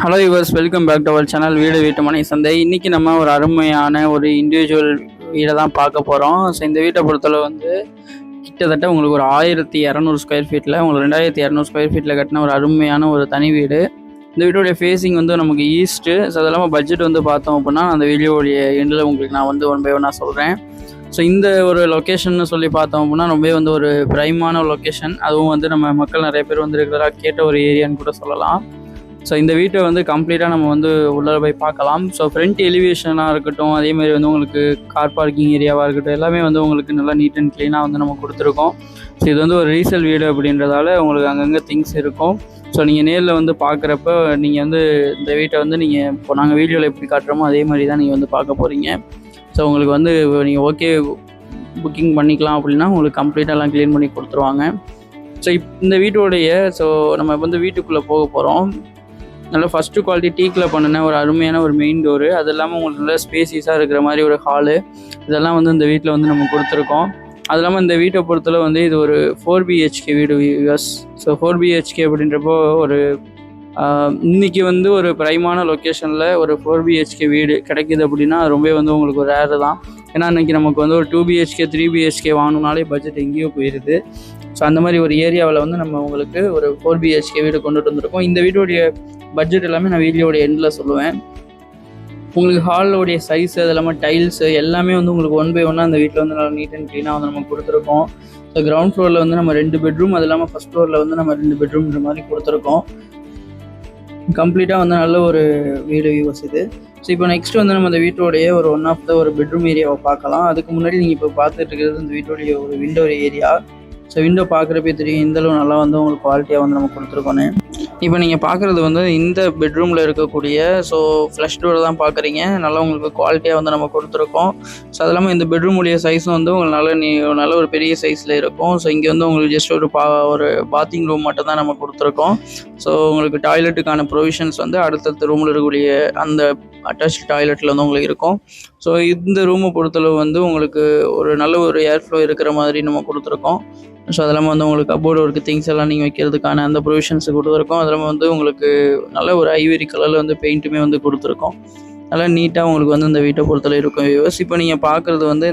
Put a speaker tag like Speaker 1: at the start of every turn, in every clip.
Speaker 1: Hello yours, welcome back to our channel வீடு வீட்டு மனை சந்தை. இன்றைக்கி நம்ம ஒரு அருமையான ஒரு இண்டிவிஜுவல் வீடை தான் பார்க்க போகிறோம். ஸோ இந்த வீட்டை பொறுத்தளவு வந்து கிட்டத்தட்ட உங்களுக்கு ஒரு 1200 ஸ்கொயர் ஃபீட்டில் உங்களுக்கு 2200 ஸ்கொயர் ஃபீட்டில் கட்டின ஒரு அருமையான ஒரு தனி வீடு. இந்த வீட்டோடைய ஃபேஸிங் வந்து நமக்கு ஈஸ்ட்டு. ஸோ அது இல்லாமல் பட்ஜெட் வந்து பார்த்தோம் அப்படின்னா அந்த வீடியோடைய எண்டில் உங்களுக்கு நான் வந்து ஒன் பை ஒன்னாக சொல்கிறேன். ஸோ இந்த ஒரு லொக்கேஷன் சொல்லி பார்த்தோம் அப்படின்னா ரொம்பவே வந்து ஒரு ப்ரைமான லொக்கேஷன். அதுவும் வந்து நம்ம மக்கள் நிறைய பேர் வந்து ரெகுலராக கேட்ட ஒரு ஏரியான்னு கூட சொல்லலாம். ஸோ இந்த வீட்டை வந்து கம்ப்ளீட்டாக நம்ம வந்து உள்ளே போய் பார்க்கலாம். ஸோ ஃப்ரண்ட் எலிவேஷனாக இருக்கட்டும், அதேமாதிரி வந்து உங்களுக்கு கார் பார்க்கிங் ஏரியாவாக இருக்கட்டும், எல்லாமே வந்து உங்களுக்கு நல்லா நீட் அண்ட் க்ளீனாக வந்து நம்ம கொடுத்துருக்கோம். ஸோ இது வந்து ஒரு ரீசேல் வீடு அப்படின்றதால உங்களுக்கு அங்கங்கே திங்ஸ் இருக்கும். ஸோ நீங்கள் நேரில் வந்து பார்க்குறப்ப நீங்கள் வந்து இந்த வீட்டை வந்து நீங்கள் இப்போ நாங்கள் வீடியோவில் எப்படி காட்டுறோமோ அதே மாதிரி தான் நீங்கள் வந்து பார்க்க போகிறீங்க. ஸோ உங்களுக்கு வந்து நீங்கள் ஓகே புக்கிங் பண்ணிக்கலாம் அப்படின்னா உங்களுக்கு கம்ப்ளீட்டாக எல்லாம் க்ளீன் பண்ணி கொடுத்துருவாங்க. ஸோ இந்த வீட்டோடைய நம்ம வந்து வீட்டுக்குள்ளே போக போகிறோம். நல்லா ஃபஸ்ட்டு குவாலிட்டி டீக்கில் பண்ணின ஒரு அருமையான ஒரு மெயின் டோரு, அது இல்லாமல் உங்களுக்கு நல்லா ஸ்பேசியஸாக இருக்கிற மாதிரி ஒரு ஹாலு, இதெல்லாம் வந்து இந்த வீட்டில் வந்து நம்ம கொடுத்துருக்கோம். அது இல்லாமல் இந்த வீட்டை பொறுத்தளவு வந்து இது ஒரு 4BHK வீடு யூஎஸ். ஸோ 4BHK அப்படின்றப்போ ஒரு இன்றைக்கி வந்து ஒரு ப்ரைமான லொக்கேஷனில் ஒரு 4BHK வீடு கிடைக்கிது அப்படின்னா ரொம்பவே வந்து உங்களுக்கு ஒரு ரேரு தான். ஏன்னா இன்றைக்கி நமக்கு வந்து ஒரு 2BHK 3BHK வாங்கணுனாலே பட்ஜெட் எங்கேயோ போயிடுது. ஸோ அந்த மாதிரி ஒரு ஏரியாவில் வந்து நம்ம உங்களுக்கு ஒரு 4BHK வீடு கொண்டுட்டு வந்திருக்கோம். இந்த வீடுடைய பட்ஜெட் எல்லாமே நான் வீடியோடைய எண்டில் சொல்லுவேன். உங்களுக்கு ஹாலோடைய சைஸ், அது இல்லாமல் டைல்ஸு எல்லாமே வந்து உங்களுக்கு ஒன் பை ஒன்னாக அந்த வீட்டில் வந்து நல்லா நீட் அண்ட் க்ளீனாக வந்து நம்ம கொடுத்துருக்கோம். ஸோ கிரவுண்ட் ஃப்ளோரில் வந்து நம்ம 2 பெட்ரூம், அது இல்லாமல் ஃபஸ்ட் ஃப்ளோரில் வந்து நம்ம 2 பெட்ரூம்ன்ற மாதிரி கொடுத்துருக்கோம். கம்ப்ளீட்டாக வந்து நல்ல ஒரு வீடு வியூஸ் இது. ஸோ இப்போ நெக்ஸ்ட் வந்து நம்ம இந்த வீட்டோடைய ஒரு ஒன் ஆஃப் த ஒரு பெட்ரூம் ஏரியாவை பார்க்கலாம். அதுக்கு முன்னாடி நீங்கள் இப்போ பார்த்துட்டு இருக்கிறது இந்த வீட்டோடைய ஒரு விண்டோ ஏரியா. ஸோ விண்டோ பார்க்குறப்பே தெரியும் இந்தளவு நல்லா வந்து உங்களுக்கு குவாலிட்டியாக வந்து நம்ம கொடுத்துருக்கோன்னு. இப்போ நீங்கள் பார்க்குறது வந்து இந்த பெட்ரூமில் இருக்கக்கூடிய ஃப்ளஷ் டோர் தான் பார்க்குறீங்க. நல்லா உங்களுக்கு குவாலிட்டியாக வந்து நம்ம கொடுத்துருக்கோம். ஸோ அது இல்லாமல் இந்த பெட்ரூமுடைய சைஸும் வந்து உங்களுக்கு நல்ல ஒரு பெரிய சைஸில் இருக்கும். ஸோ இங்கே வந்து உங்களுக்கு ஜஸ்ட் ஒரு பாத்திங் ரூம் மட்டும் தான் நம்ம கொடுத்துருக்கோம். ஸோ உங்களுக்கு டாய்லெட்டுக்கான ப்ரொவிஷன்ஸ் வந்து அடுத்தடுத்த ரூமில் இருக்கக்கூடிய அந்த அட்டாச் டாய்லெட்டில் வந்து உங்களுக்கு இருக்கும். ஸோ இந்த ரூமை பொறுத்தளவு வந்து உங்களுக்கு ஒரு நல்ல ஒரு ஏர் ஃப்ளோ இருக்கிற மாதிரி நம்ம கொடுத்துருக்கோம். ஸோ அதெல்லாம் வந்து உங்களுக்கு கபோர்டு ஒர்க்கு திங்ஸ் எல்லாம் நீங்கள் வைக்கிறதுக்கான அந்த ப்ரொவிஷன்ஸு கொடுத்துருக்கோம். அதெல்லாம் வந்து உங்களுக்கு நல்ல ஒரு ஐவரி கலரில் வந்து பெயிண்ட்டுமே வந்து கொடுத்துருக்கோம். நல்லா நீட்டாக உங்களுக்கு வந்து இந்த வீட்டை பொறுத்தளவு இருக்கும் வியூவர்ஸ். இப்போ நீங்கள் பார்க்குறது வந்து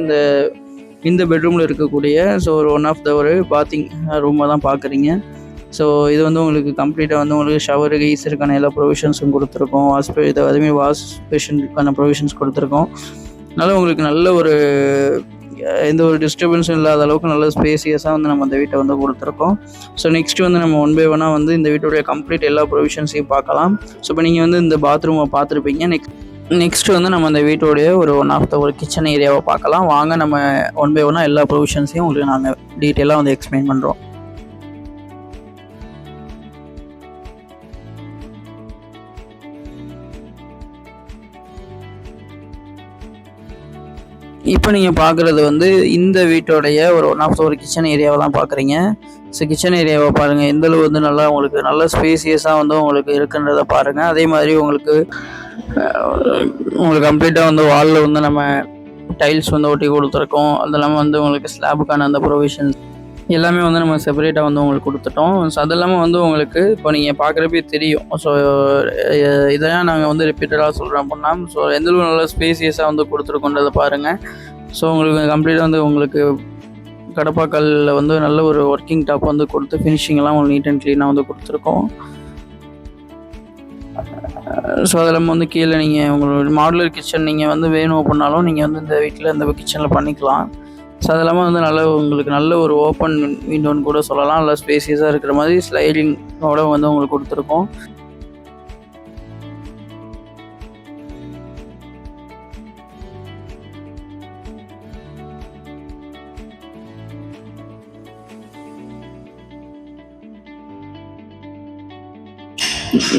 Speaker 1: இந்த பெட்ரூமில் இருக்கக்கூடிய ஒரு ஒன் ஆஃப் த ஒரு பாத்திங் ரூமை தான் பார்க்குறீங்க. ஸோ இது வந்து உங்களுக்கு கம்ப்ளீட்டாக வந்து உங்களுக்கு ஷவரு கீசருக்கான எல்லா ப்ரொவிஷன்ஸும் கொடுத்துருக்கோம். அதேமாதிரி வாஷ் பேஷனுக்கான ப்ரொவிஷன்ஸ் கொடுத்துருக்கோம். அதனால் உங்களுக்கு நல்ல ஒரு எந்த ஒரு டிஸ்டர்பன்ஸும் இல்லாத அளவுக்கு நல்ல ஸ்பேசியஸாக வந்து நம்ம இந்த வீட்டை வந்து கொடுத்துருக்கோம். ஸோ நெக்ஸ்ட் வந்து நம்ம ஒன் பை ஒன்னாக வந்து இந்த வீட்டுடைய கம்ப்ளீட் எல்லா ப்ரொவிஷன்ஸையும் பார்க்கலாம். ஸோ இப்போ நீங்கள் வந்து இந்த பாத்ரூமை பார்த்துருப்பீங்க. நெக்ஸ்ட் வந்து நம்ம இந்த வீட்டோடைய ஒரு ஒன் ஆஃப் த ஒரு கிச்சன் ஏரியாவை பார்க்கலாம். வாங்க நம்ம ஒன் பை ஒன்னாக எல்லா ப்ரொவிஷன்ஸையும் உங்களுக்கு நாங்கள் டீட்டெயிலாக வந்து எக்ஸ்பிளைன் பண்ணுறோம். இப்போ நீங்கள் பார்க்குறது வந்து இந்த வீட்டோடைய ஒரு ஒன் ஆஃப் ஒரு கிச்சன் ஏரியாவை தான் பார்க்குறீங்க. ஸோ கிச்சன் ஏரியாவை பாருங்கள், எந்தளவு வந்து நல்லா உங்களுக்கு நல்ல ஸ்பேசியஸாக வந்து உங்களுக்கு இருக்குன்றதை பாருங்கள். அதே மாதிரி உங்களுக்கு கம்ப்ளீட்டாக வந்து வாலில் வந்து நம்ம டைல்ஸ் வந்து ஒட்டி கொடுத்துருக்கோம். அது இல்லாமல் வந்து உங்களுக்கு ஸ்லாபுக்கான அந்த ப்ரொவிஷன்ஸ் எல்லாமே வந்து நம்ம செப்பரேட்டாக வந்து உங்களுக்கு கொடுத்துட்டோம். ஸோ அது இல்லாமல் வந்து உங்களுக்கு இப்போ நீங்கள் பார்க்குறப்பே தெரியும். ஸோ இதெல்லாம் நாங்கள் வந்து ரிப்பீட்டடாக சொல்கிறோம் அப்படின்னா எந்தளவு நல்ல ஸ்பேசியஸாக வந்து கொடுத்துருக்கோன்றதை பாருங்கள். ஸோ உங்களுக்கு கம்ப்ளீட்டாக வந்து உங்களுக்கு கடப்பாக்கல்லில் வந்து நல்ல ஒரு ஒர்க்கிங் டாப் வந்து கொடுத்து ஃபினிஷிங்கெல்லாம் உங்களுக்கு நீட் அண்ட் க்ளீனாக வந்து கொடுத்துருக்கோம். ஸோ அதெல்லாம் வந்து கீழே நீங்கள் உங்களோட மாடுலர் கிச்சன் நீங்கள் வந்து வேணும் அப்படின்னாலும் நீங்கள் வந்து இந்த வீட்டில் இந்த கிச்சனில் பண்ணிக்கலாம். ஸோ அது இல்லாமல் வந்து உங்களுக்கு நல்ல ஒரு ஓப்பன் விண்டோன்னு கூட சொல்லலாம். நல்லா ஸ்பேசியஸாக இருக்கிற மாதிரி ஸ்லைடிங்கோட வந்து உங்களுக்கு கொடுத்துருக்கோம்.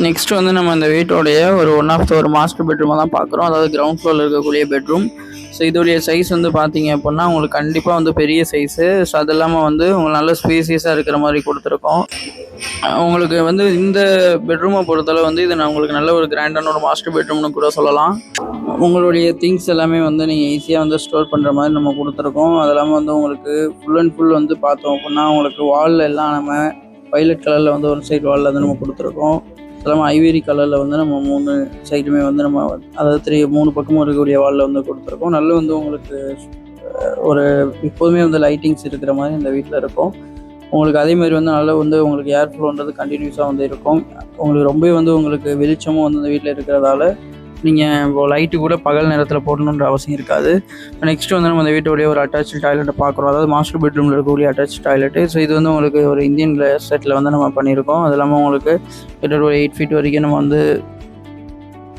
Speaker 1: நெக்ஸ்ட் வந்து நம்ம இந்த வீட்டோடைய ஒரு ஒன் ஆஃப் த ஒரு மாஸ்டர் பெட்ரூமாக தான் பார்க்குறோம். அதாவது கிரவுண்ட் ஃப்ளோரில் இருக்கக்கூடிய பெட்ரூம். ஸோ இதோடைய சைஸ் வந்து பார்த்தீங்க அப்படின்னா உங்களுக்கு கண்டிப்பாக வந்து பெரிய சைஸு. ஸோ அது இல்லாமல் வந்து உங்களுக்கு நல்ல ஸ்பேசியஸாக இருக்கிற மாதிரி கொடுத்துருக்கோம். உங்களுக்கு வந்து இந்த பெட்ரூமை பொறுத்தளவு வந்து இது நான் உங்களுக்கு நல்ல ஒரு கிராண்டான ஒரு மாஸ்டர் பெட்ரூம்னு கூட சொல்லலாம். உங்களுடைய திங்ஸ் எல்லாமே வந்து நீங்கள் ஈஸியாக வந்து ஸ்டோர் பண்ணுற மாதிரி நம்ம கொடுத்துருக்கோம். அது இல்லாமல் வந்து உங்களுக்கு ஃபுல் அண்ட் ஃபுல் வந்து பார்த்தோம் அப்படின்னா உங்களுக்கு வாலில் எல்லாம் நம்ம வைலட் கலரில் வந்து ஒரு சைடு வாலில் வந்து நம்ம கொடுத்துருக்கோம். இல்லாமல் ஐவேரி கலரில் வந்து நம்ம 3 சைடுமே வந்து நம்ம அதாவது 3 பக்கமும் இருக்கக்கூடிய வாலில் வந்து கொடுத்துருக்கோம். நல்ல வந்து உங்களுக்கு ஒரு எப்போதுமே வந்து லைட்டிங்ஸ் இருக்கிற மாதிரி இந்த வீட்டில் இருக்கும். உங்களுக்கு அதேமாதிரி வந்து நல்லா வந்து உங்களுக்கு ஏர் ஃப்ளோன்றது கண்டினியூஸாக வந்து இருக்கும். உங்களுக்கு ரொம்பவே வந்து உங்களுக்கு வெளிச்சமும் வந்து இந்த வீட்டில் இருக்கிறதால நீங்கள் இப்போ லைட்டு கூட பகல் நேரத்தில் போடணுன்ற அவசியம் இருக்காது. நெக்ஸ்ட்டு வந்து நம்ம இந்த வீட்டோடைய ஒரு அட்டாச்சு டாய்லெட்டை பார்க்குறோம். அதாவது மாஸ்டர் பெட்ரூமில் இருக்கக்கூடிய அட்டாச் டாய்லெட்டு. ஸோ இது வந்து உங்களுக்கு ஒரு இந்தியன் செட்டில் வந்து நம்ம பண்ணியிருக்கோம். அது இல்லாமல் உங்களுக்கு கிட்டத்தட்ட ஒரு 8 ஃபீட் வரைக்கும் நம்ம வந்து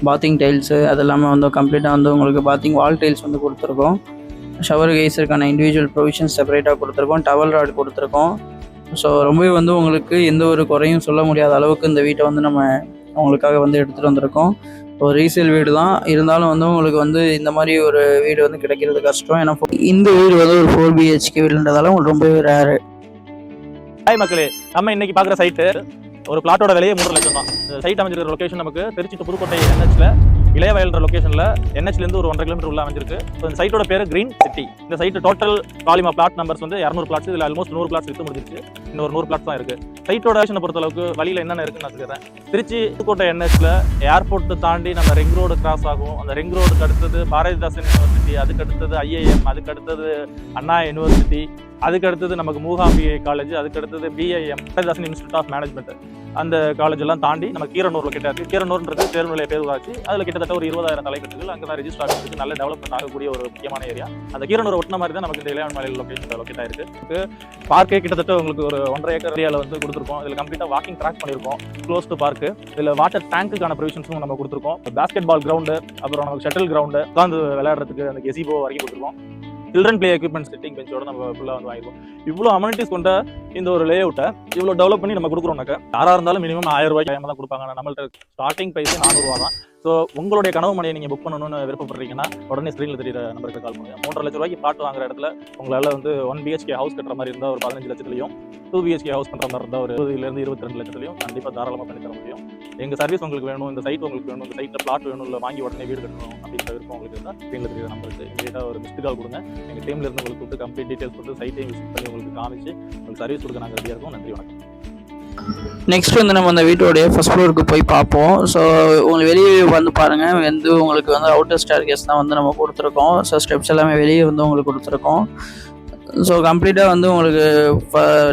Speaker 1: பாத்திங் டைல்ஸு அது இல்லாமல் வந்து கம்ப்ளீட்டாக வந்து உங்களுக்கு பாத்திங் வால் டைல்ஸ் வந்து கொடுத்துருக்கோம். ஷவர் கேஸருக்கான இண்டிவிஜுவல் ப்ரொவிஷன்ஸ் செப்பரேட்டாக கொடுத்துருக்கோம். டவல் ராட் கொடுத்துருக்கோம். ஸோ ரொம்பவே வந்து உங்களுக்கு எந்த ஒரு குறையும் சொல்ல முடியாத அளவுக்கு இந்த வீட்டை வந்து நம்ம உங்களுக்காக வந்து எடுத்துகிட்டு வந்திருக்கோம். ஒரு ரீசேல் வீடு தான் இருந்தாலும் வந்து உங்களுக்கு வந்து இந்த மாதிரி ஒரு வீடு வந்து கிடைக்கிறது கஷ்டம். ஏன்னா இந்த வீடு வந்து ஒரு 4 BHK வீடுன்றதால உங்களுக்கு ரொம்பவே ரேரு.
Speaker 2: ஹாய் மக்களே, நம்ம இன்னைக்கு பார்க்குற சைட்டு ஒரு பிளாட்டோட விலையே 3 லட்சம் தான். சைட் அமைஞ்சிருக்கிற லொக்கேஷன் நமக்கு திருச்சி டு புதுக்கோட்டை NHல இளையவயல்ன்ற லொக்கேஷனில் NHலேருந்து ஒரு 1.5 கிலோமீட்டர் உள்ள அமைஞ்சிருக்கு. ஸோ இந்த சைட்டோட பேர் கிரீன் சிட்டி. இந்த site total volume of plot numbers வந்து 200 பிளாட்ஸ். இதில் ஆல்மோஸ்ட் 100 பிளாட்ஸ் விற்று முடிஞ்சிருச்சு. இன்னொரு 100 பிளாட்ஸ் தான் இருக்குது. சைட்டோட லொகேஷனை பொறுத்தளவுக்கு வழியில் என்னென்ன இருக்குன்னு நான் சொல்லிடுறேன். திருச்சி புதுக்கோட்டை NHல ஏர்போர்ட்டு தாண்டி நம்ம ரிங் ரோடு கிராஸ் ஆகும். அந்த ரிங் ரோடுக்கு அடுத்தது பாரதிதாசன் யூனிவர்சிட்டி, அதுக்கு அடுத்தது IIM, அதுக்கு அடுத்தது அண்ணா யூனிவர்சிட்டி, அதுக்கு அடுத்தது நமக்கு மூகாம்பிகை காலேஜ், அதுக்கு அடுத்தது BIM Bharathidasan institute of management. அந்த காலேஜ் எல்லாம் தாண்டி நம்ம கீரனூர் லொக்கேட்டாக இருக்குது. கீரனூர்ன்றது தேர்வுநிலைய பேரூராட்சி. அதில் கிட்டத்தட்ட ஒரு 20,000 தலைக்கட்டுகள் அங்கே தான் ரெஜிஸ்டர் ஆகிறதுக்கு நல்ல டெவலப்மெண்ட் ஆகக்கூடிய ஒரு முக்கியமான ஏரியா. அந்த கீரனூரை ஒட்டின மாதிரி தான் நமக்கு இந்த இளையவயல் லொக்கேட் ஆயிருக்கு. பார்க்கே கிட்டத்தட்ட உங்களுக்கு ஒரு 1.5 ஏக்கர் ஏரியாவில் வந்து கொடுத்துருக்கோம். இதில் கம்ப்ளீட்டாக வாக்கிங் ட்ராக் பண்ணியிருக்கோம். Close to park. இதில் வாட்டர் டேங்க்குக்கான ப்ரொவிஷன்ஸும் நம்ம கொடுத்துருக்கோம். பாஸ்கெட் பால் கிரவுண்டு, அப்புறம் நமக்கு ஷட்டில் கிரவுண்டு, உட்காந்து விளையாடுறதுக்கு அந்த கெசிபோ வரைக்கும் கொடுத்துருக்கோம். சில்ட்ரன் பிளே எக்யூப்மெண்ட் சிட்டிங் பெஞ்சோட நம்ம ஃபுல்லாக வந்து வாங்கிடுவோம். இவ்வளோ அமெனிட்டிஸ் கொண்ட இந்த ஒரு லே அவுட்டை இவ்வளோ டெவலப் பண்ணி நம்ம கொடுக்குறோம்னாக்கா யாராக இருந்தாலும் மினிமம் 1000 ரூபாய்க்கு தான் கொடுப்பாங்க. நம்மள்ட்ட ஸ்டார்டிங் ப்ரைஸே 400 ரூபா தான். ஸோ உங்களுடைய கனவு மனையை நீங்கள் புக் பண்ணணும்னு விருப்பப்படுறீங்கன்னா உடனே ஸ்க்ரீனில் தெரியுற நம்பருக்கு கால் பண்ணுங்கள். 3.5 லட்ச ரூபாய்க்கு பிளாட் வாங்குற இடத்துல உங்களால் வந்து 1 BHK ஹவுஸ் கட்டுற மாதிரி இருந்தால் ஒரு 15 லட்சத்துலையும், 2 BHK ஹவுஸ் பண்ணுற மாதிரி இருந்தால் ஒரு 20 22 லட்சத்துலையும் கண்டிப்பாக தாராளமாக பண்ணி தர முடியும். எங்கள் சர்வீஸ் உங்களுக்கு வேணும், இந்த சைட் உங்களுக்கு வேணும், இந்த சைட்டில் பிளாட் வேணும், இல்லை வாங்கி உடனே வீடு கட்டணும் அப்படின்ற விருப்பம் உங்களுக்கு இருந்தால் ஸ்க்ரீனில் தெரியுற நம்பருக்கு இமீடியட்டாக ஒரு மிஸ்டு கால் கொடுங்க. எங்கள் டீமில் இருந்து உங்களுக்கு கூப்பிட்டு கம்ப்ளீட் டீட்டெயில்ஸ் கொடுத்து சைட்டையும் விசிட் பண்ணி உங்களுக்கு காமிச்சு உங்களுக்கு சர்வீஸ் கொடுக்க நாங்கள் ரெடியாக இருக்கோம். நன்றி, வணக்கம்.
Speaker 1: நெக்ஸ்ட் வந்து நம்ம அந்த வீட்டோடைய ஃபர்ஸ்ட் ஃப்ளோருக்கு போய் பார்ப்போம். ஸோ உங்களுக்கு வெளியே வந்து பாருங்கள், வந்து உங்களுக்கு வந்து அவுட்டர் ஸ்டேர் கேஸ் தான் வந்து நம்ம கொடுத்துருக்கோம். ஸோ ஸ்டெப்ஸ் எல்லாமே வெளியே வந்து உங்களுக்கு கொடுத்துருக்கோம். ஸோ கம்ப்ளீட்டாக வந்து உங்களுக்கு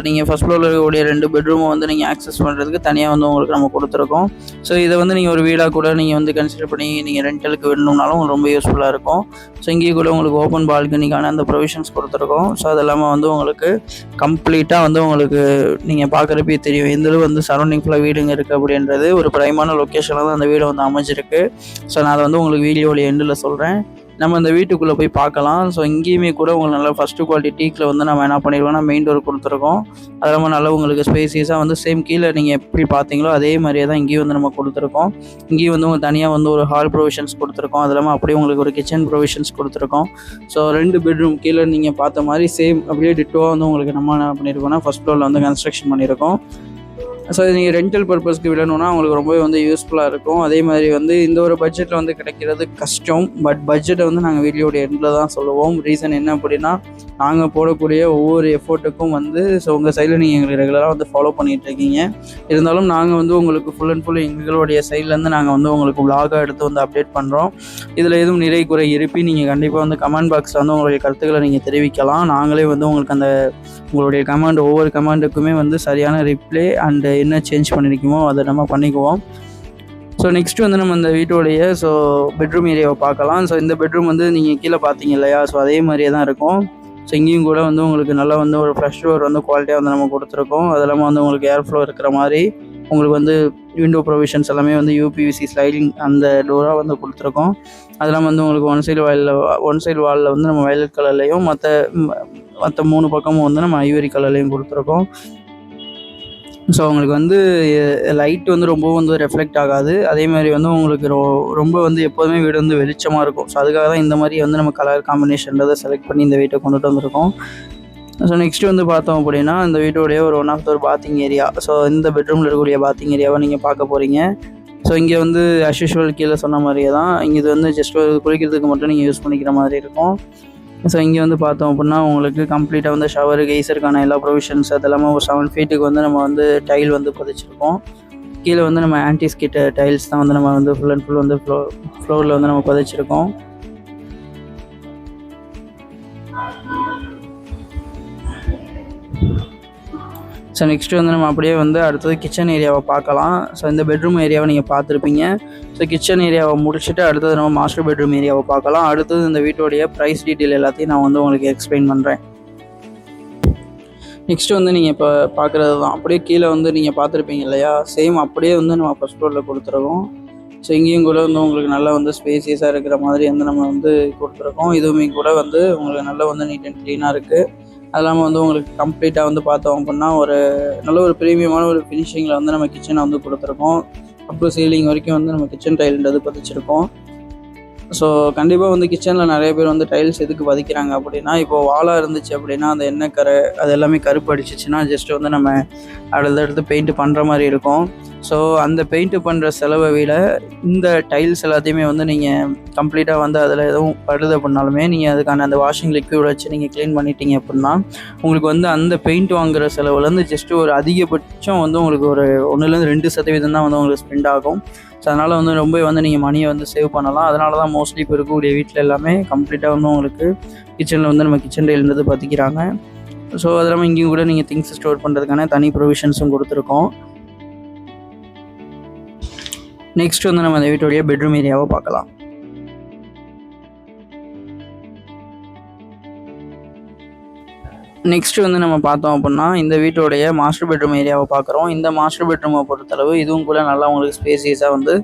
Speaker 1: நீங்கள் ஃபஸ்ட் ஃப்ளோரில் இருக்கக்கூடிய 2 பெட்ரூமும் வந்து நீங்கள் ஆக்சஸ் பண்ணுறதுக்கு தனியாக வந்து உங்களுக்கு நம்ம கொடுத்துருக்கோம். ஸோ இதை வந்து நீங்கள் ஒரு வீடாக கூட நீங்கள் வந்து கன்சிடர் பண்ணி நீங்கள் ரெண்டலுக்கு விடணுன்னாலும் உங்களுக்கு ரொம்ப யூஸ்ஃபுல்லாக இருக்கும். ஸோ இங்கேயும் கூட உங்களுக்கு ஓப்பன் பால்கனிக்கான அந்த ப்ரொவிஷன்ஸ் கொடுத்துருக்கோம். ஸோ அது இல்லாமல் வந்து உங்களுக்கு கம்ப்ளீட்டாக வந்து உங்களுக்கு நீங்கள் பார்க்குறப்பே தெரியும் எந்தளவு வந்து சரௌண்டிங் ஃபுல்லாக வீடுங்க இருக்குது அப்படின்றது. ஒரு பிரைமான லொக்கேஷனில் தான் அந்த வீடு வந்து அமைஞ்சிருக்கு. ஸோ நான் அதை வந்து உங்களுக்கு வீடியோவில் எண்டில் சொல்கிறேன். நம்ம இந்த வீட்டுக்குள்ளே போய் பார்க்கலாம். ஸோ இங்கேயுமே கூட உங்களுக்கு நல்லா ஃபஸ்ட்டு குவாலிட்டி டீக்கில் வந்து நம்ம என்ன பண்ணிடுவோம்னா மெயின் டோர் கொடுத்துருக்கோம். அது இல்லாமல் நல்லா உங்களுக்கு ஸ்பேசியஸாக வந்து சேம் கீழே நீங்கள் எப்படி பார்த்தீங்களோ அதே மாதிரியே தான் இங்கேயும் வந்து நம்ம கொடுத்துருக்கோம். இங்கேயும் வந்து உங்களுக்கு தனியாக வந்து ஒரு ஹால் ப்ரொவிஷன்ஸ் கொடுத்துருக்கோம். அது இல்லாமல் அப்படியே உங்களுக்கு ஒரு கிச்சன் ப்ரொவிஷன்ஸ் கொடுத்துருக்கோம். ஸோ 2 பெட்ரூம் கீழே நீங்கள் பார்த்த மாதிரி சேம் அப்படியே டிட்டோவாக வந்து உங்களுக்கு நம்ம என்ன பண்ணியிருக்கோம்னா ஃபஸ்ட் ஃப்ளோரில் வந்து கன்ஸ்ட்ரக்ஷன் பண்ணியிருக்கோம். ஸோ நீங்கள் ரெண்டல் பர்பஸ்க்கு விடணுன்னா உங்களுக்கு ரொம்பவே வந்து யூஸ்ஃபுல்லாக இருக்கும். அதே மாதிரி வந்து இந்த ஒரு பட்ஜெட்டில் வந்து கிடைக்கிறது கஷ்டம். பட் பட்ஜெட்டை வந்து நாங்கள் வீடியோட எண்டில் தான் சொல்லுவோம். ரீசன் என்ன அப்படின்னா நாங்கள் போடக்கூடிய ஒவ்வொரு எஃபோர்ட்டுக்கும் வந்து ஸோ உங்கள் சைடில் நீங்கள் எங்களுக்கு ரெகுலராக வந்து ஃபாலோ பண்ணிகிட்டு இருக்கீங்க. இருந்தாலும் நாங்கள் வந்து உங்களுக்கு ஃபுல் அண்ட் ஃபுல் எங்களுடைய சைட்லேருந்து நாங்கள் வந்து உங்களுக்கு விலாகாக எடுத்து வந்து அப்டேட் பண்ணுறோம். இதில் எதுவும் நிறை குறை இருப்பி நீங்கள் கண்டிப்பாக வந்து கமெண்ட் பாக்ஸில் வந்து உங்களுடைய கருத்துக்களை நீங்கள் தெரிவிக்கலாம். நாங்களே வந்து உங்களுக்கு அந்த உங்களுடைய கமெண்ட் ஒவ்வொரு கமெண்ட்டுக்குமே வந்து சரியான ரிப்ளை அண்டு என்ன சேஞ்ச் பண்ணியிருக்கோமோ அதை நம்ம பண்ணிக்குவோம். ஸோ நெக்ஸ்ட்டு வந்து நம்ம இந்த வீட்டோடைய ஸோ பெட்ரூம் ஏரியாவை பார்க்கலாம். ஸோ இந்த பெட்ரூம் வந்து நீங்கள் கீழே பார்த்தீங்க இல்லையா, ஸோ அதே மாதிரியே தான் இருக்கும். ஸோ இங்கேயும் கூட வந்து உங்களுக்கு நல்லா வந்து ஒரு ஃப்ரெஷ் டோர் வந்து குவாலிட்டியாக வந்து நம்ம கொடுத்துருக்கோம். அது இல்லாமல் வந்து உங்களுக்கு ஏர் ஃப்ளோ இருக்கிற மாதிரி உங்களுக்கு வந்து விண்டோ ப்ரொவிஷன்ஸ் எல்லாமே வந்து UPVC ஸ்லைடிங் அந்த டோராக வந்து கொடுத்துருக்கோம். அது இல்லாமல் வந்து உங்களுக்கு ஒன் சைடு வாலில் வந்து நம்ம வயலட் கலர்லேயும் மற்ற 3 பக்கமும் வந்து நம்ம ஐவரி கலர்லேயும் கொடுத்துருக்கோம். ஸோ உங்களுக்கு வந்து லைட் வந்து ரொம்ப வந்து ரெஃப்ளெக்ட் ஆகாது. அதே மாதிரி வந்து உங்களுக்கு ரொம்ப வந்து எப்போதுமே வீடு வந்து வெளிச்சமாக இருக்கும். ஸோ அதுக்காக தான் இந்த மாதிரி வந்து நம்ம கலர் காம்பினேஷன்றதை செலக்ட் பண்ணி இந்த வீட்டை கொண்டுட்டு வந்திருக்கோம். ஸோ நெக்ஸ்ட்டு வந்து பார்த்தோம் அப்படின்னா இந்த வீட்டோடைய ஒரு ஒன் ஆஃப் த ஒரு பாத்திங் ஏரியா. ஸோ இந்த பெட்ரூமில் இருக்கக்கூடிய பாத்திங் ஏரியாவை நீங்கள் பார்க்க போகிறீங்க. ஸோ இங்கே வந்து அஸ் யூஷுவல் கீழே சொன்ன மாதிரியே தான் இங்கே இது வந்து ஜஸ்ட் ஒரு குளிக்கிறதுக்கு மட்டும் நீங்கள் யூஸ் பண்ணிக்கிற மாதிரி இருக்கும். ஸோ இங்கே வந்து பார்த்தோம் அப்படின்னா உங்களுக்கு கம்ப்ளீட்டாக வந்து ஷவர் கெய்சருக்கான எல்லா ப்ரொவிஷன்ஸ் அது இல்லாமல் ஒரு 7 ஃபீட்டுக்கு வந்து நம்ம வந்து டைல் வந்து பதிச்சிருக்கோம். கீழே வந்து நம்ம ஆன்டி ஸ்கிட் டைல்ஸ் தான் வந்து நம்ம வந்து ஃபுல் அண்ட் ஃபுல் வந்து ஃப்ளோரில் வந்து நம்ம பதிச்சிருக்கோம். ஸோ நெக்ஸ்ட்டு வந்து நம்ம அப்படியே வந்து அடுத்தது கிச்சன் ஏரியாவை பார்க்கலாம். ஸோ இந்த பெட்ரூம் ஏரியாவை நீங்கள் பார்த்துருப்பீங்க. ஸோ கிச்சன் ஏரியாவை முடிச்சுட்டு அடுத்தது நம்ம மாஸ்டர் பெட்ரூம் ஏரியாவை பார்க்கலாம். அடுத்தது இந்த வீட்டோடைய ப்ரைஸ் டீட்டெயில் எல்லாத்தையும் நான் வந்து உங்களுக்கு எக்ஸ்பிளைன் பண்ணுறேன். நெக்ஸ்ட்டு வந்து நீங்கள் இப்போ பார்க்குறது தான் அப்படியே கீழே வந்து நீங்கள் பார்த்துருப்பீங்க இல்லையா, சேம் அப்படியே வந்து நம்ம ஃபஸ்ட் ஃப்ளோரில் கொடுத்துருக்கோம். ஸோ இங்கேயும் கூட வந்து உங்களுக்கு நல்லா வந்து ஸ்பேசியஸாக இருக்கிற மாதிரி வந்து நம்ம வந்து கொடுத்துருக்கோம். இதுவுமே கூட வந்து உங்களுக்கு நல்லா வந்து நீட் அண்ட் க்ளீனாக இருக்குது. அது இல்லாமல் வந்து உங்களுக்கு கம்ப்ளீட்டாக வந்து பார்த்தோம் அப்படின்னா ஒரு நல்ல ஒரு ப்ரீமியமான ஒரு ஃபினிஷிங்கில் வந்து நம்ம கிச்சனை வந்து கொடுத்துருக்கோம். அப்புறம் சீலிங் வரைக்கும் வந்து நம்ம கிச்சன் டைல்ன்றது பதிச்சிருக்கோம். ஸோ கண்டிப்பாக வந்து கிச்சனில் நிறைய பேர் வந்து டைல்ஸ் எதுக்கு பதிக்கிறாங்க அப்படின்னா, இப்போது வாலாக இருந்துச்சு அப்படின்னா அந்த எண்ணெய் கரை அது எல்லாமே கருப்பு அடிச்சிச்சுன்னா ஜஸ்ட்டு வந்து நம்ம அடுத்தடுத்து பெயிண்ட் பண்ணுற மாதிரி இருக்கும். ஸோ அந்த பெயிண்ட்டு பண்ணுற செலவை விட இந்த டைல்ஸ் எல்லாத்தையுமே வந்து நீங்கள் கம்ப்ளீட்டாக வந்து அதில் எதுவும் படுது அப்படின்னாலுமே நீங்கள் அதுக்கான அந்த வாஷிங் லிக்விட் வச்சு நீங்கள் க்ளீன் பண்ணிட்டீங்க அப்படின்னா உங்களுக்கு வந்து அந்த பெயிண்ட் வாங்குகிற செலவுலேருந்து ஜஸ்ட்டு ஒரு அதிகபட்சம் வந்து உங்களுக்கு ஒரு 1-2% தான் வந்து உங்களுக்கு ஸ்பெண்ட் ஆகும். ஸோ அதனால் வந்து ரொம்ப வந்து நீங்கள் மணியை வந்து சேவ் பண்ணலாம். அதனால தான் மோஸ்ட்லி இப்போ இருக்கக்கூடிய வீட்டில் எல்லாமே கம்ப்ளீட்டாக வந்து உங்களுக்கு கிச்சனில் வந்து நம்ம கிச்சன் டைல்ன்றது பார்த்திக்கிறாங்க. ஸோ அது இல்லாமல் இங்கேயும் கூட நீங்கள் திங்ஸ் ஸ்டோர் பண்ணுறதுக்கான தனி ப்ரொவிஷன்ஸும் கொடுத்துருக்கோம். நெக்ஸ்ட் வந்து நம்ம அந்த வீட்டுடைய பெட்ரூம் ஏரியாவை பார்க்கலாம். நெக்ஸ்ட் வந்து நம்ம பார்த்தோம் அப்படின்னா இந்த வீட்டோடைய மாஸ்டர் பெட்ரூம் ஏரியாவை பார்க்குறோம். இந்த மாஸ்டர் பெட்ரூமை பொறுத்தளவு இதுவும் கூட நல்லா உங்களுக்கு ஸ்பேசியஸாக வந்து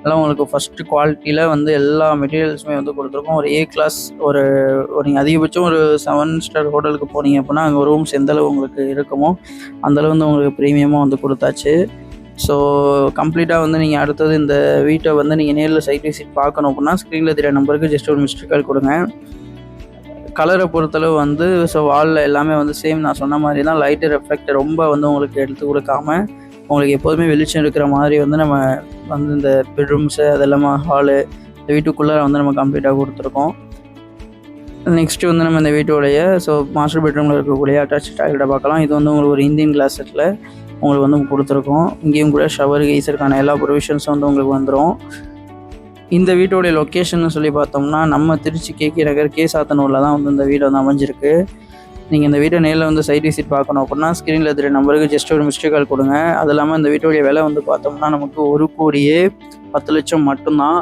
Speaker 1: நல்லா உங்களுக்கு ஃபஸ்ட்டு குவாலிட்டியில் வந்து எல்லா மெட்டீரியல்ஸுமே வந்து கொடுத்துருக்கோம். ஒரு A கிளாஸ் ஒரு நீங்கள் அதிகபட்சம் ஒரு 7 ஸ்டார் ஹோட்டலுக்கு போனீங்க அப்படின்னா அங்கே ரூம்ஸ் எந்தளவு உங்களுக்கு இருக்குமோ அந்தளவு வந்து உங்களுக்கு ப்ரீமியமாக வந்து கொடுத்தாச்சு. ஸோ கம்ப்ளீட்டாக வந்து நீங்கள் அடுத்தது இந்த வீட்டை வந்து நீங்கள் நேரில் சைட் விசிட் பார்க்கணும் அப்படின்னா ஸ்க்ரீனில் தெரிய நம்பருக்கு ஜஸ்ட் ஒரு மிஸ்டு கால் கொடுங்க. கலரை பொறுத்தளவு வந்து ஸோ வாலில் எல்லாமே வந்து சேம் நான் சொன்ன மாதிரி தான், லைட்டு ரெஃப்ளெக்ட் ரொம்ப வந்து உங்களுக்கு எடுத்து கொடுக்காம உங்களுக்கு எப்போதுமே வெளிச்சம் இருக்கிற மாதிரி வந்து நம்ம வந்து இந்த பெட்ரூம்ஸு அது இல்லாமல் ஹாலு இந்த வீட்டுக்குள்ளே வந்து நம்ம கம்ப்ளீட்டாக கொடுத்துருக்கோம். நெக்ஸ்ட்டு வந்து நம்ம இந்த வீட்டோடைய ஸோ மாஸ்டர் பெட்ரூமில் இருக்கக்கூடிய அட்டாச் டாய்லெட்டை பார்க்கலாம். இது வந்து உங்களுக்கு ஒரு இந்தியன் கிளாஸ் செட்டில் உங்களுக்கு வந்து கொடுத்துருக்கோம். இங்கேயும் கூட ஷவர் கீசருக்கான எல்லா ப்ரொவிஷன்ஸும் வந்து உங்களுக்கு வந்துடும். இந்த வீட்டோடைய லொக்கேஷன் சொல்லி பார்த்தோம்னா நம்ம திருச்சி KK நகர் சாத்தனூரில் தான் வந்து இந்த வீடு வந்து அமைஞ்சிருக்கு. நீங்கள் இந்த வீட்டை நேரில் வந்து சைட் விசிட் பார்க்கணும் அப்படின்னா ஸ்க்ரீனில் இருக்கிற நம்பருக்கு ஜஸ்ட் ஒரு மிஸ்டு கால் கொடுங்க. அது இல்லாமல் இந்த வீட்டோடைய விலை வந்து பார்த்தோம்னா நமக்கு 1,10,00,000 மட்டும்தான்.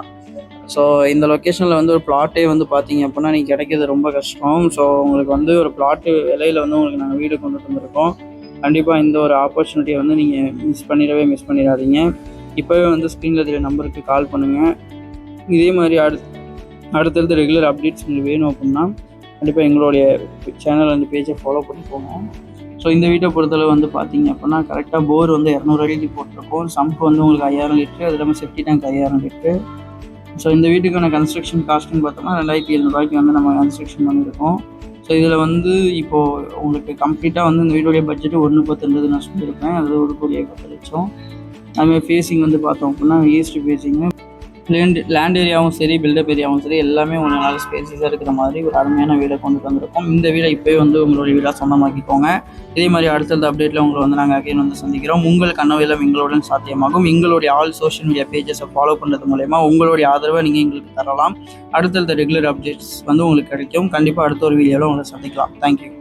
Speaker 1: ஸோ இந்த லொக்கேஷனில் வந்து ஒரு பிளாட்டே வந்து பார்த்தீங்க அப்படின்னா நீங்கள் கிடைக்கிறது ரொம்ப கஷ்டம். ஸோ உங்களுக்கு வந்து ஒரு பிளாட்டு விலையில் வந்து உங்களுக்கு நாங்கள் வீடு கொண்டு வந்திருக்கோம். கண்டிப்பாக இந்த ஒரு ஆப்பர்ச்சுனிட்டியை வந்து நீங்கள் மிஸ் பண்ணிடாதீங்க. இப்போவே வந்து ஸ்க்ரீனில் இருக்கிற நம்பருக்கு கால் பண்ணுங்கள். இதே மாதிரி அடுத்தடுத்த ரெகுலர் அப்டேட்ஸ் உங்களுக்கு வேணும் அப்படின்னா கண்டிப்பாக எங்களுடைய சேனல் அந்த பேஜை ஃபாலோ பண்ணிக்கோங்க. ஸோ இந்த வீட்டை பொறுத்தளவு வந்து பார்த்தீங்க அப்படின்னா கரெக்டாக போர் வந்து 200 அடிக்கு போட்டிருக்கோம். சம்ப் வந்து உங்களுக்கு 5000 லிட்டரு, அது இல்லாமல் செப்டி டேங்க் 5000 லிட்டரு. ஸோ இந்த வீட்டுக்கான கன்ஸ்ட்ரக்ஷன் காஸ்ட்டுன்னு பார்த்தோம்னா 2700 வந்து நம்ம கன்ஸ்ட்ரக்ஷன் பண்ணியிருக்கோம். ஸோ இதில் வந்து இப்போது உங்களுக்கு கம்ப்ளீட்டாக வந்து இந்த வீட்டுடைய பட்ஜெட்டு 1,10,00,000 நான் சொல்லியிருப்பேன். அது 1,10,00,000. அதுமாதிரி ஃபேஸிங் வந்து பார்த்தோம் அப்படின்னா ஈஸ்ட் ஃபேஸிங்கு லேண்ட் ஏரியாவும் சரி பில்டப் ஏரியாவும் சரி எல்லாமே உங்களுக்கு நல்ல ஸ்பேசியஸாக இருக்கிற மாதிரி ஒரு அருமையான வீடை கொண்டு வந்திருக்கோம். இந்த வீடை இப்போயே வந்து உங்களுடைய வீடாக சொந்தமாக்கிக்கோங்க. இதே மாதிரி அடுத்தடுத்த அப்டேட்டில் உங்களை வந்து நாங்கள் அகைன் வந்து சந்திக்கிறோம். உங்கள் கனவெல்லாம் எங்களுடன் சாத்தியமாகும். எங்களுடைய ஆல் சோஷியல் மீடியா பேஜஸை ஃபாலோ பண்ணுறது மூலயமா உங்களுடைய ஆதரவை நீங்கள் எங்களுக்கு தரலாம். அடுத்தடுத்த ரெகுலர் அப்டேட்ஸ் வந்து உங்களுக்கு கிடைக்கும். கண்டிப்பாக அடுத்த ஒரு வீடியோவில் உங்களை சந்திக்கலாம். தேங்க்யூ.